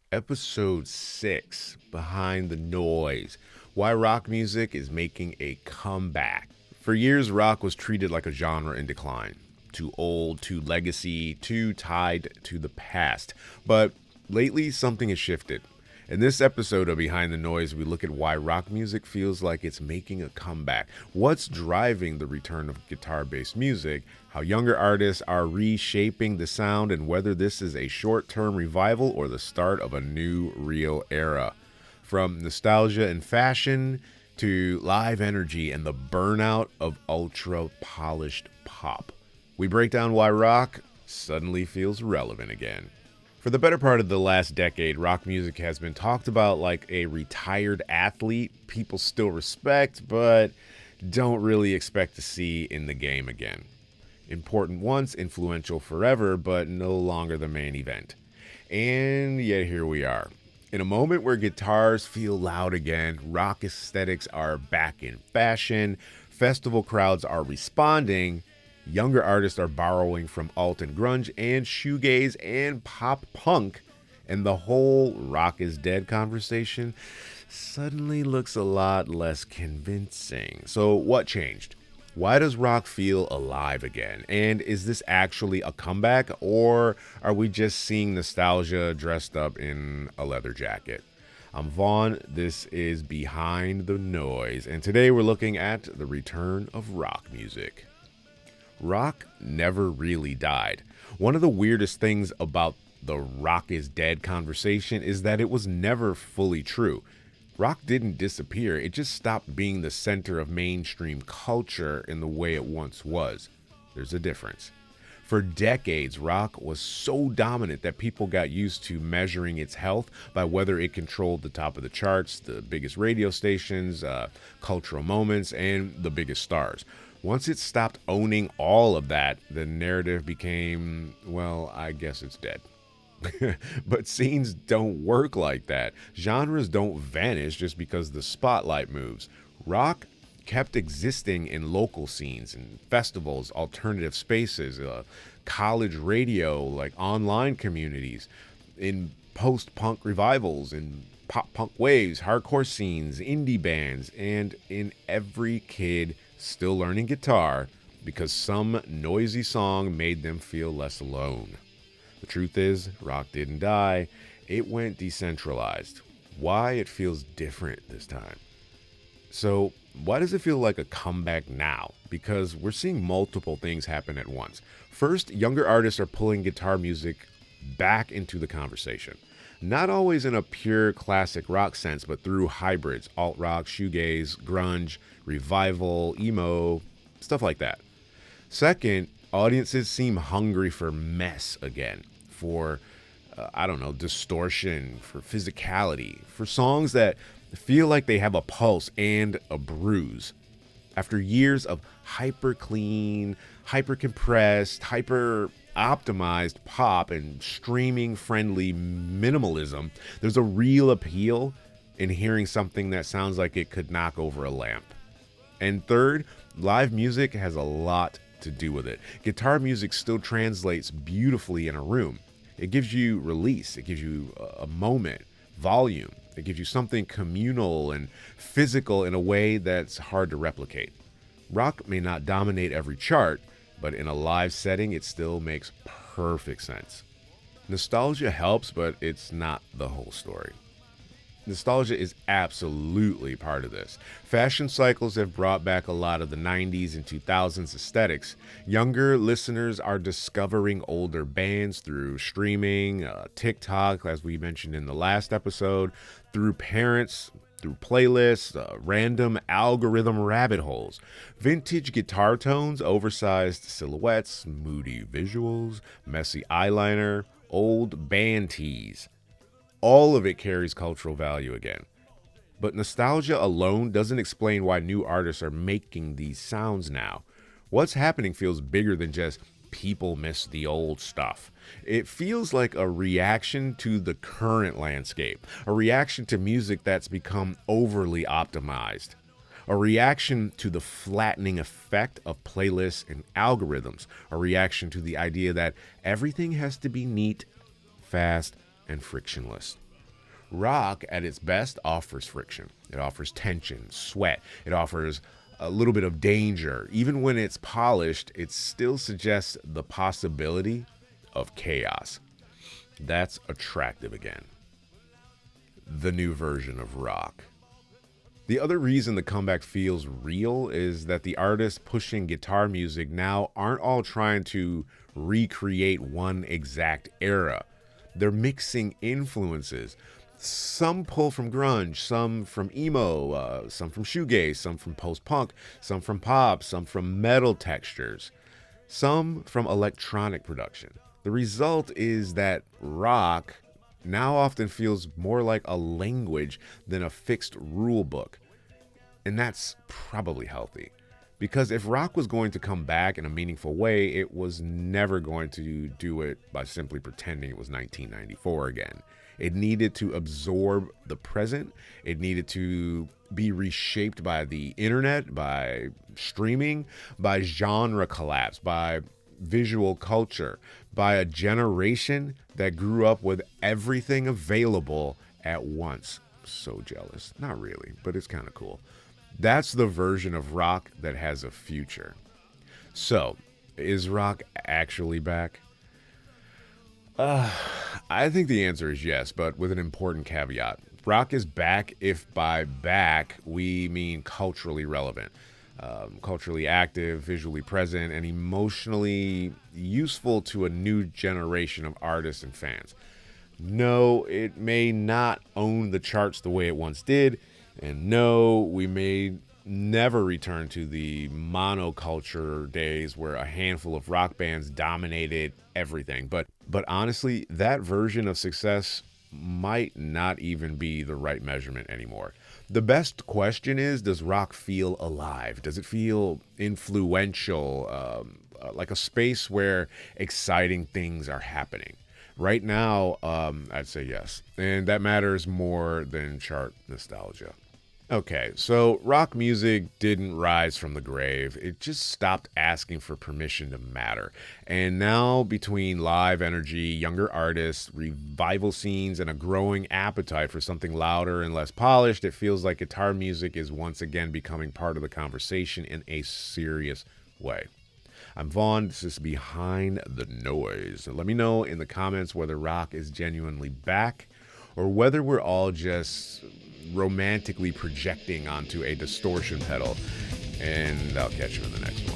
Episode 6, Behind the Noise, Why Rock Music is Making a Comeback. For years, rock was treated like a genre in decline. Too old, too legacy, too tied to the past. But lately, something has shifted. In this episode of Behind the Noise, we look at why rock music feels like it's making a comeback, what's driving the return of guitar based music, how younger artists are reshaping the sound, and whether this is a short term revival or the start of a new, real era. From nostalgia and fashion to live energy and the burnout of ultra polished pop. We break down why rock suddenly feels relevant again. For the better part of the last decade, rock music has been talked about like a retired athlete people still respect, but don't really expect to see in the game again. Important once, influential forever, but no longer the main event. And yet here we are. In a moment where guitars feel loud again, rock aesthetics are back in fashion, festival crowds are responding, younger artists are borrowing from alt and grunge and shoegaze and pop punk, and the whole rock is dead conversation suddenly looks a lot less convincing. So, what changed? Why does rock feel alive again? And is this actually a comeback, or are we just seeing nostalgia dressed up in a leather jacket? I'm Vaughn. This is Behind the Noise, and today we're looking at the return of rock music. Rock never really died. One of the weirdest things about the rock is dead conversation is that it was never fully true. Rock didn't disappear, it just stopped being the center of mainstream culture in the way it once was. There's a difference. For decades, rock was so dominant that people got used to measuring its health by whether it controlled the top of the charts, the biggest radio stations, cultural moments, and the biggest stars. Once it stopped owning all of that, the narrative became, well, I guess it's dead. But scenes don't work like that. Genres don't vanish just because the spotlight moves. Rock kept existing in local scenes and festivals, alternative spaces, college radio, like online communities, in post punk revivals, in pop punk waves, hardcore scenes, indie bands, and in every kid still learning guitar because some noisy song made them feel less alone. The truth is, rock didn't die, it went decentralized. Why it feels different this time? So, why does it feel like a comeback now? Because we're seeing multiple things happen at once. First, younger artists are pulling guitar music back into the conversation. Not always in a pure classic rock sense, but through hybrids, alt rock, shoegaze, grunge, revival, emo, stuff like that. Second, audiences seem hungry for mess again, for, distortion, for physicality, for songs that feel like they have a pulse and a bruise. After years of hyper clean, hyper compressed, hyper optimized pop and streaming friendly minimalism, there's a real appeal in hearing something that sounds like it could knock over a lamp. And third, live music has a lot to do with it. Guitar music still translates beautifully in a room. It gives you release, it gives you a moment, volume. It gives you something communal and physical in a way that's hard to replicate. Rock may not dominate every chart, but in a live setting, it still makes perfect sense. Nostalgia helps, but it's not the whole story. Nostalgia is absolutely part of this. Fashion cycles have brought back a lot of the 90s and 2000s aesthetics. Younger listeners are discovering older bands through streaming, TikTok, as we mentioned in the last episode, through parents, through playlists, random algorithm rabbit holes. Vintage guitar tones, oversized silhouettes, moody visuals, messy eyeliner, old band tees. All of it carries cultural value again. But nostalgia alone doesn't explain why new artists are making these sounds now. What's happening feels bigger than just people miss the old stuff. It feels like a reaction to the current landscape, a reaction to music that's become overly optimized, a reaction to the flattening effect of playlists and algorithms, a reaction to the idea that everything has to be neat, fast, and frictionless. Rock, at its best, offers friction. It offers tension, sweat. It offers a little bit of danger. Even when it's polished, it still suggests the possibility of chaos. That's attractive again. The new version of rock. The other reason the comeback feels real is that the artists pushing guitar music now aren't all trying to recreate one exact era. They're mixing influences. Some pull from grunge, some from emo, some from shoegaze, some from post-punk, some from pop, some from metal textures, some from electronic production. The result is that rock now often feels more like a language than a fixed rule book. And that's probably healthy. Because if rock was going to come back in a meaningful way, it was never going to do it by simply pretending it was 1994 again. It needed to absorb the present. It needed to be reshaped by the internet, by streaming, by genre collapse, by visual culture, by a generation that grew up with everything available at once. So jealous. Not really, but it's kind of cool. That's the version of rock that has a future. So, is rock actually back? I think the answer is yes, but with an important caveat. Rock is back if by back we mean culturally relevant, culturally active, visually present, and emotionally useful to a new generation of artists and fans. No, it may not own the charts the way it once did, and no, we may never return to the monoculture days where a handful of rock bands dominated everything. But honestly, that version of success might not even be the right measurement anymore. The best question is, does rock feel alive? Does it feel influential, like a space where exciting things are happening? Right now, I'd say yes. And that matters more than chart nostalgia. Okay, so rock music didn't rise from the grave. It just stopped asking for permission to matter. And now, between live energy, younger artists, revival scenes, and a growing appetite for something louder and less polished, it feels like guitar music is once again becoming part of the conversation in a serious way. I'm Vaughn. This is Behind the Noise. Let me know in the comments whether rock is genuinely back or whether we're all just romantically projecting onto a distortion pedal. And I'll catch you in the next one.